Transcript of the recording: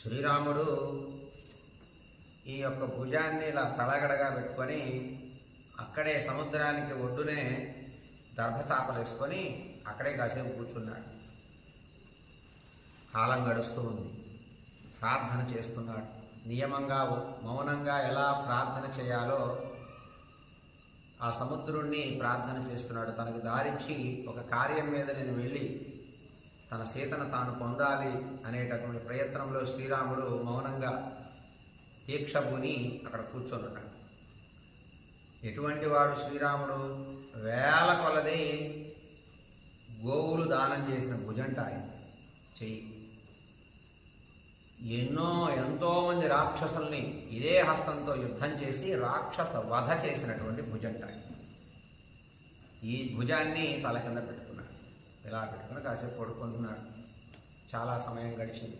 శ్రీరాముడు ఈ యొక్క భుజాన్ని ఇలా తలగడగా పెట్టుకొని అక్కడే సముద్రానికి ఒడ్డునే దర్భచాపలు వేసుకొని అక్కడే కాసేపు కూర్చున్నాడు. కాలం గడుస్తూ ఉంది. ప్రార్థన చేస్తున్నాడు. నియమంగా మౌనంగా ఎలా ప్రార్థన చేయాలో ఆ సముద్రుణ్ణి ప్రార్థన చేస్తున్నాడు. తనకు దారించి ఒక కార్యం మీద నేను వెళ్ళి తన సీతను తాను పొందాలి అనేటటువంటి ప్రయత్నంలో శ్రీరాముడు మౌనంగా దీక్షభూని అక్కడ కూర్చొనున్నాడు. ఎటువంటి వాడు శ్రీరాముడు? వేల కొలది గోవులు దానం చేసిన భుజంట ఆయన చెయ్యి. ఎంతోమంది రాక్షసుల్ని ఇదే హస్తంతో యుద్ధం చేసి రాక్షస వధ చేసినటువంటి భుజంట. ఈ భుజాన్ని తల కింద పెట్టుకున్నాడు. ఇలా పెట్టుకుని కాసేపు పడుకుంటున్నాడు. చాలా సమయం గడిచింది.